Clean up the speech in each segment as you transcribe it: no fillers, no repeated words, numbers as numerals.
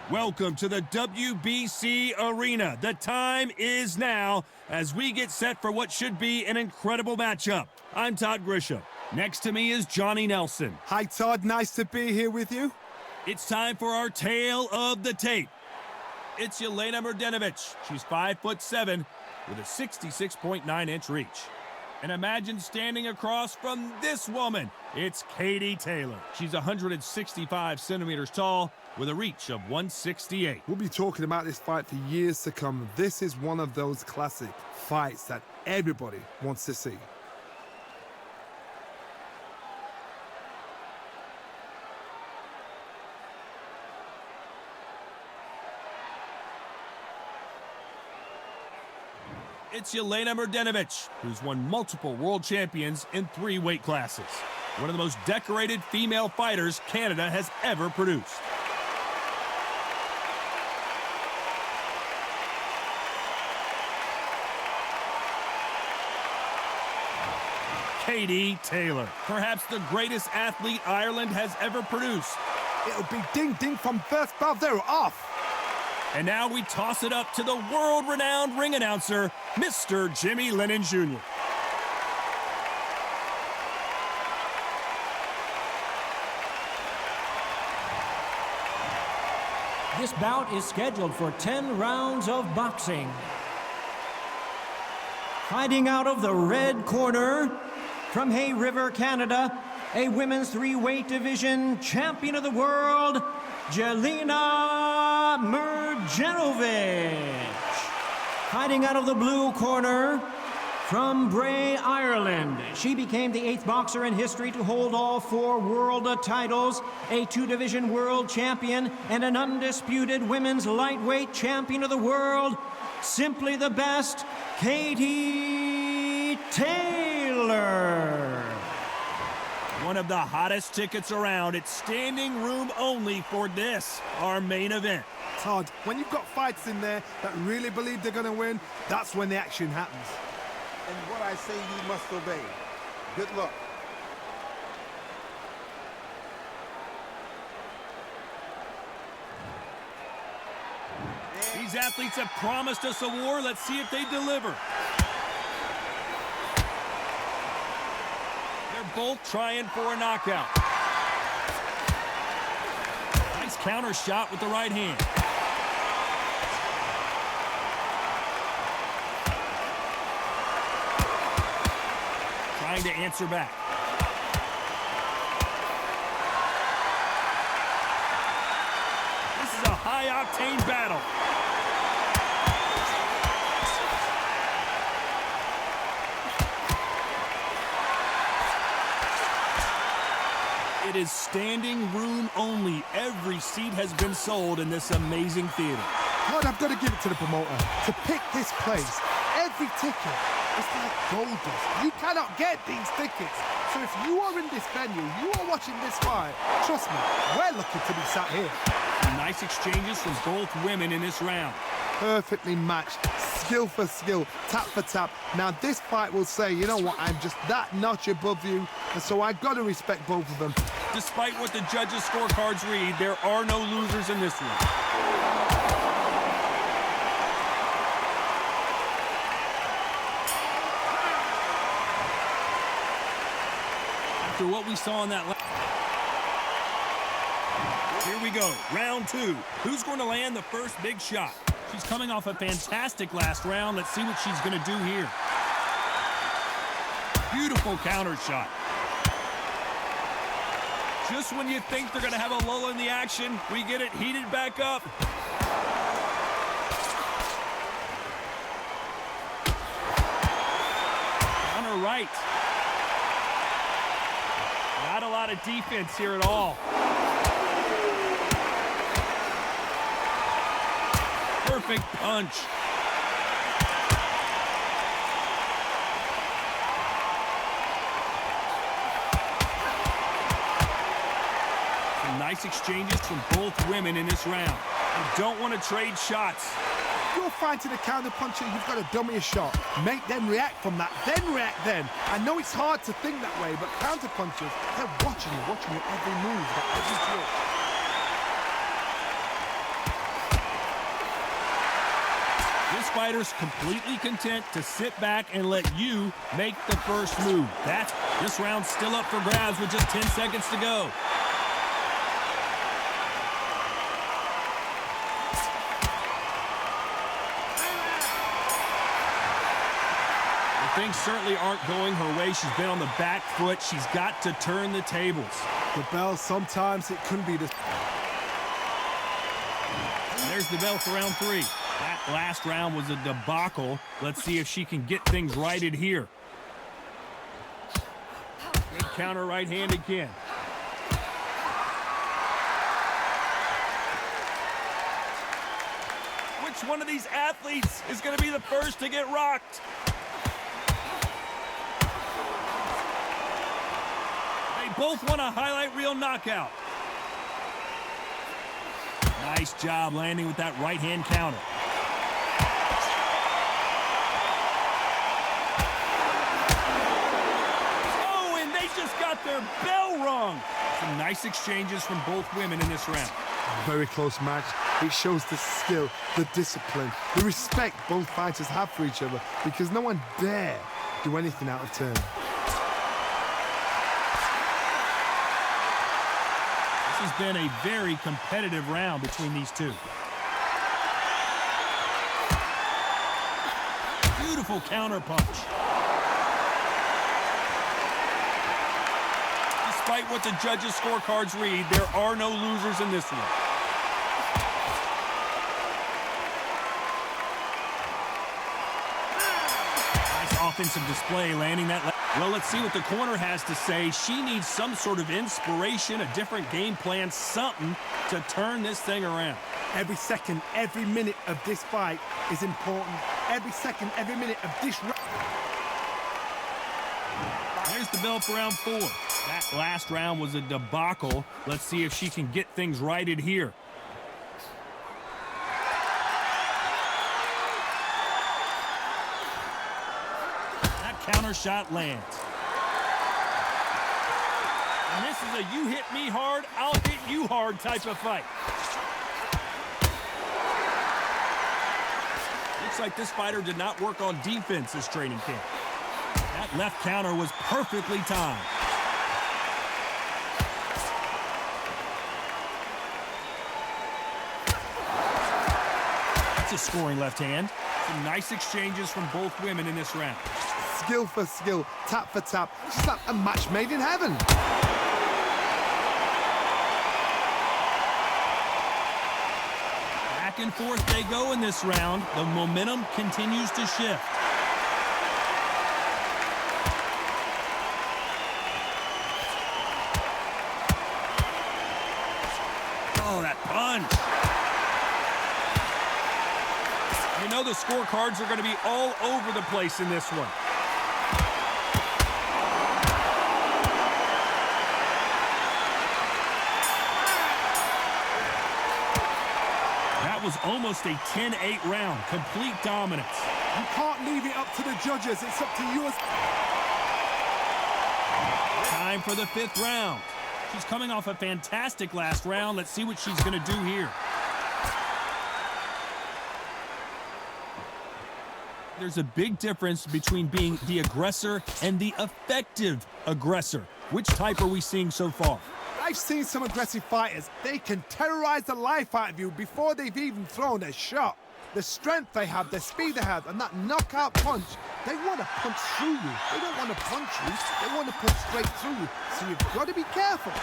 Welcome to the WBC Arena. The time is now as we get set for what should be an incredible matchup. I'm Todd Grisham. Next to me is Johnny Nelson. Hi, Todd. Nice to be here with you. It's time for our tale of the tape. It's Jelena Mrdjenovich. She's 5'7" with a 66.9-inch reach. And imagine standing across from this woman. It's Katie Taylor. She's 165 centimeters tall with a reach of 168. We'll be talking about this fight for years to come. This is one of those classic fights that everybody wants to see. It's Jelena Mrdjenovich, who's won multiple world champions in 3 weight classes. One of the most decorated female fighters Canada has ever produced. Katie Taylor, perhaps the greatest athlete Ireland has ever produced. It'll be ding-ding from first bell. They're off. And now we toss it up to the world-renowned ring announcer, Mr. Jimmy Lennon Jr. This bout is scheduled for 10 rounds of boxing. Fighting out of the red corner, from Hay River, Canada, a women's 3-weight division champion of the world, Jelena Mrdjenovich. Fighting out of the blue corner, from Bray, Ireland. She became the 8th boxer in history to hold all 4 world titles, a 2-division world champion, and an undisputed women's lightweight champion of the world. Simply the best, Katie Taylor. One of the hottest tickets around. It's standing room only for this, our main event. Todd, when you've got fights in there that really believe they're going to win, that's when the action happens. And what I say you must obey. Good luck. These athletes have promised us a war. Let's see if they deliver. They're both trying for a knockout. Nice counter shot with the right hand. Trying to answer back. This is a high-octane battle. It is standing room only. Every seat has been sold in this amazing theater. Todd, I've got to give it to the promoter. To pick this place, every ticket, it's like gold dust. You cannot get these tickets. So if you are in this venue, you are watching this fight, trust me, we're lucky to be sat here. Nice exchanges from both women in this round. Perfectly matched, skill for skill, tap for tap. Now this fight will say, you know what, I'm just that notch above you, and so I've got to respect both of them. Despite what the judges' scorecards read, there are no losers in this one. After what we saw in that last... Here we go, round 2. Who's going to land the first big shot? She's coming off a fantastic last round. Let's see what she's going to do here. Beautiful counter shot. Just when you think they're going to have a lull in the action, we get it heated back up. Counter right. Not a lot of defense here at all. Perfect punch. Some nice exchanges from both women in this round. You don't want to trade shots. If you're fighting a counter puncher, you've got to dummy a shot. Make them react from that, then react then. I know it's hard to think that way, but counter punchers, they're watching you every move, every twitch. fighters completely content to sit back and let you make the first move. This round's still up for grabs with just 10 seconds to go. Things certainly aren't going her way. She's been on the back foot. She's got to turn the tables. The bell, sometimes it couldn't be this. There's the bell for round 3. That last round was a debacle. Let's see if she can get things righted here. Good counter right hand again. Which one of these athletes is going to be the first to get rocked? Both want a highlight reel knockout. Nice job landing with that right hand counter. Oh, and they just got their bell rung. Some nice exchanges from both women in this round. Very close match. It shows the skill, the discipline, the respect both fighters have for each other, because no one dare do anything out of turn. This has been a very competitive round between these two. Beautiful counter punch. Despite what the judges' scorecards read, there are no losers in this one. Nice offensive display, landing that. Well, let's see what the corner has to say. She needs some sort of inspiration, a different game plan, something to turn this thing around. Every second, every minute of this fight is important. Every second, every minute of this round. There's the bell for round 4. That last round was a debacle. Let's see if she can get things righted here. Counter shot lands. And this is a you hit me hard, I'll hit you hard type of fight. Looks like this fighter did not work on defense this training camp. That left counter was perfectly timed. That's a scoring left hand. Some nice exchanges from both women in this round. Skill for skill, tap for tap. Just like a match made in heaven. Back and forth they go in this round. The momentum continues to shift. Oh, that punch. You know the scorecards are going to be all over the place in this one. That was almost a 10-8 round. Complete dominance. You can't leave it up to the judges. It's up to you. Time for the 5th round. She's coming off a fantastic last round. Let's see what she's going to do here. There's a big difference between being the aggressor and the effective aggressor. Which type are we seeing so far? I've seen some aggressive fighters. They can terrorize the life out of you before they've even thrown a shot. The strength they have, the speed they have, and that knockout punch, they want to punch through you. They don't want to punch you. They want to punch straight through you. So you've got to be careful.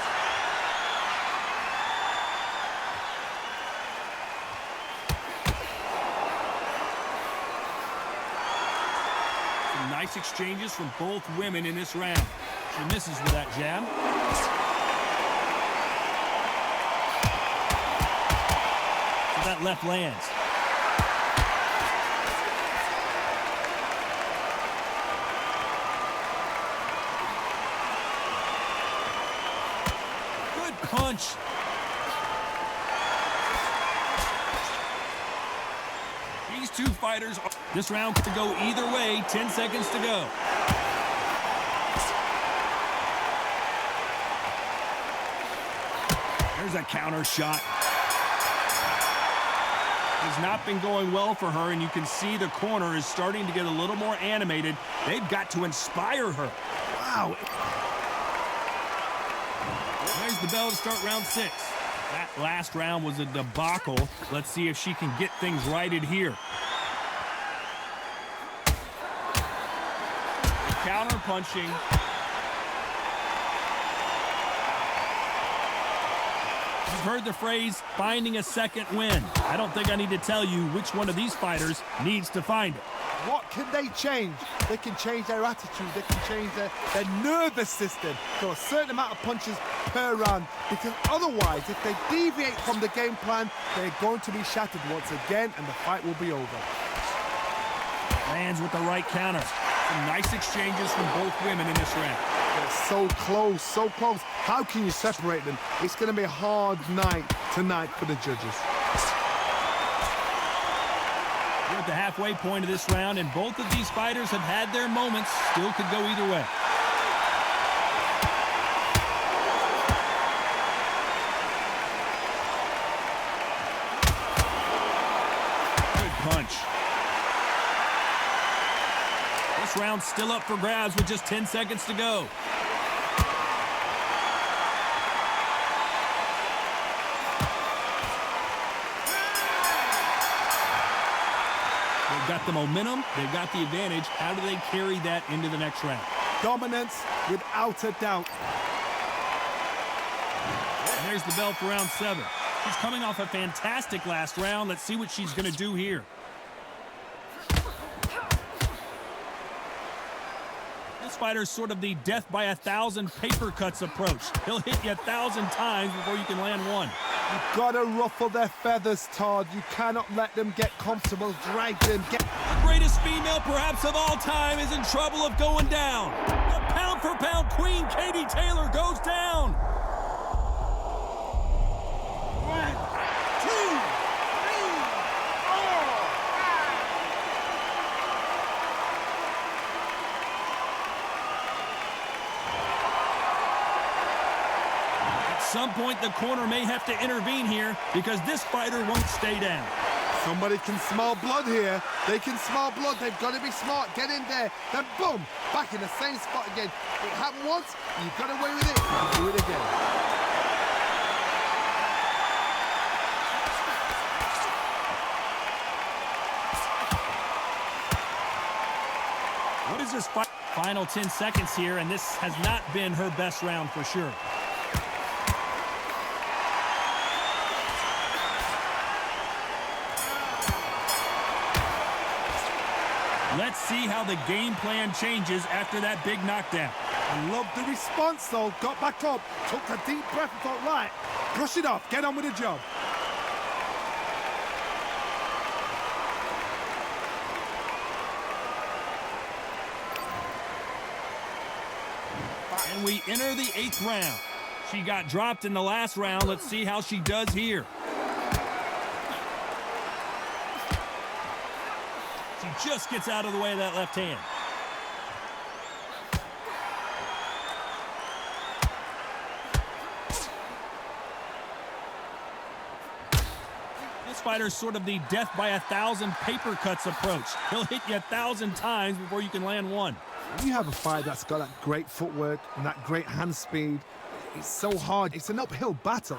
Nice exchanges from both women in this round. She misses with that jab. So that left lands. Good punch. These two fighters, this round could go either way. 10 seconds to go. There's a counter shot. has not been going well for her, and you can see the corner is starting to get a little more animated. They've got to inspire her. Wow. There's the bell to start round 6. That last round was a debacle. Let's see if she can get things righted here. Counter punching. You've heard the phrase, finding a second win. I don't think I need to tell you which one of these fighters needs to find it. What can they change? They can change their attitude. They can change their nervous system to a certain amount of punches per round. Because otherwise, if they deviate from the game plan, they're going to be shattered once again, and the fight will be over. Lands with the right counter. Some nice exchanges from both women in this round. They're so close, so close. How can you separate them? It's going to be a hard night tonight for the judges. We're at the halfway point of this round, and both of these fighters have had their moments. Still could go either way. Good punch. This round's still up for grabs with just 10 seconds to go. They've got the momentum, they've got the advantage. How do they carry that into the next round? Dominance without a doubt. And there's the bell for round 7. She's coming off a fantastic last round. Let's see what she's going to do here. This fighter's sort of the death by 1,000 paper cuts approach. He'll hit you 1,000 times before you can land one. You've got to ruffle their feathers, Todd. You cannot let them get comfortable. Drag them. The greatest female perhaps of all time is in trouble of going down. The pound-for-pound queen, Katie Taylor, goes down. 1, 2, 3, 4. At some point, the corner may have to intervene here because this fighter won't stay down. Somebody can smell blood here. They can smell blood. They've got to be smart. Get in there. Then boom, back in the same spot again. It happened once. You got away with it. You can do it again. What is this fight? Final 10 seconds here, and this has not been her best round for sure. Let's see how the game plan changes after that big knockdown. I love the response, though. Got back up, took a deep breath and thought, right, brush it off, get on with the job. And we enter the 8th round. She got dropped in the last round. Let's see how she does here. She just gets out of the way of that left hand. This fighter's sort of the death by 1,000 paper cuts approach. He'll hit you 1,000 times before you can land one. When you have a fight that's got that great footwork and that great hand speed, it's so hard. It's an uphill battle.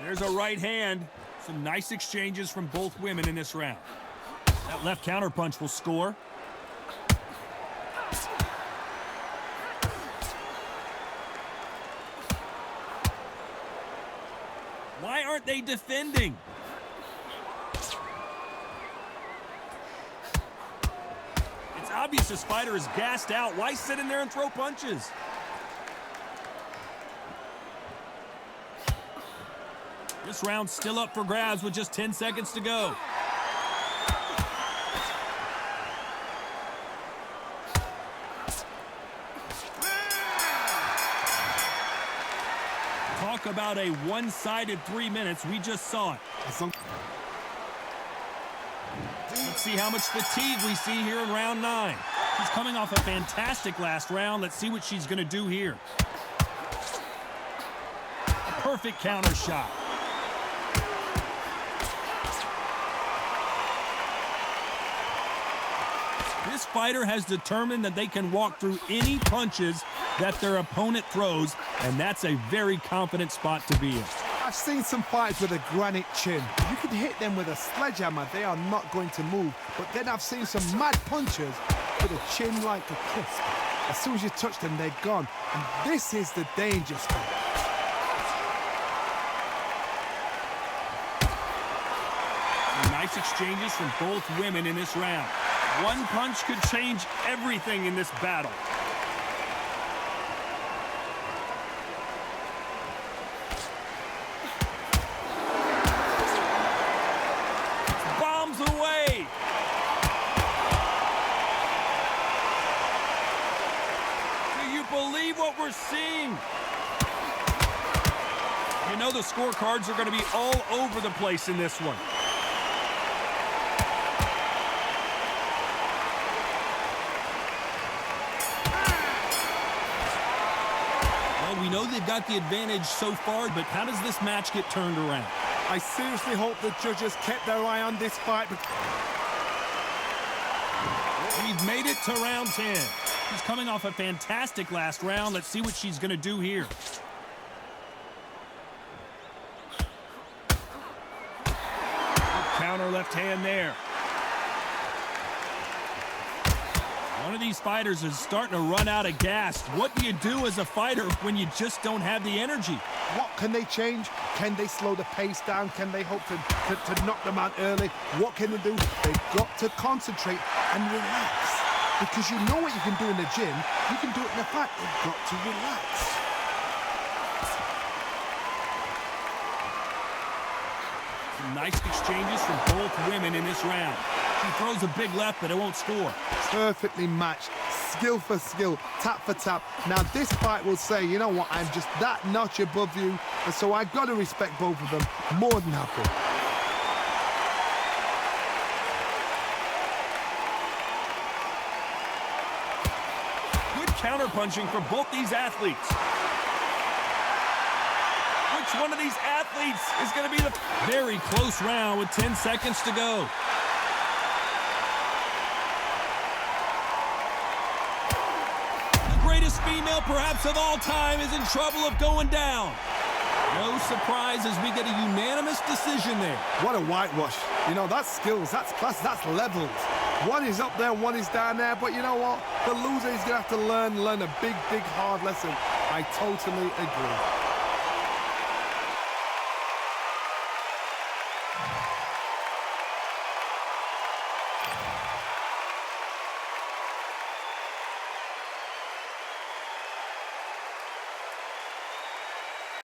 There's a right hand. Some nice exchanges from both women in this round. That left counterpunch will score. Why aren't they defending? It's obvious this fighter is gassed out. Why sit in there and throw punches? This round's still up for grabs with just 10 seconds to go. Talk about a one-sided 3 minutes. We just saw it. Let's see how much fatigue we see here in round 9. She's coming off a fantastic last round. Let's see what she's going to do here. perfect counter shot. This fighter has determined that they can walk through any punches that their opponent throws, and that's a very confident spot to be in. I've seen some fighters with a granite chin. You can hit them with a sledgehammer, they are not going to move. But then I've seen some mad punchers with a chin like a crisp. As soon as you touch them, they're gone. And this is the danger spot. Nice exchanges from both women in this round. One punch could change everything in this battle. Bombs away. Do you believe what we're seeing? You know the scorecards are going to be all over the place in this one. We know they've got the advantage so far, but how does this match get turned around? I seriously hope the judges kept their eye on this fight. We've made it to round 10. She's coming off a fantastic last round. Let's see what she's going to do here. Counter left hand there. One of these fighters is starting to run out of gas. What do you do as a fighter when you just don't have the energy? What can they change? Can they slow the pace down? Can they hope to knock them out early? What can they do? They've got to concentrate and relax. Because you know what you can do in the gym, you can do it in the fight. You've got to relax. Some nice exchanges from both women in this round. She throws a big left, but it won't score. Perfectly matched, skill for skill, tap for tap. Now this fight will say, you know what, I'm just that notch above you, and so I've got to respect both of them more than happy. Good counter-punching from both these athletes. Which one of these athletes is going to be the very close round with 10 seconds to go? Female perhaps of all time is in trouble of going down. No surprise as we get a unanimous decision there. What a whitewash. You know, that's skills, that's class, that's levels. One is up there, one is down there, but you know what? The loser is going to have to learn a big, hard lesson. I totally agree.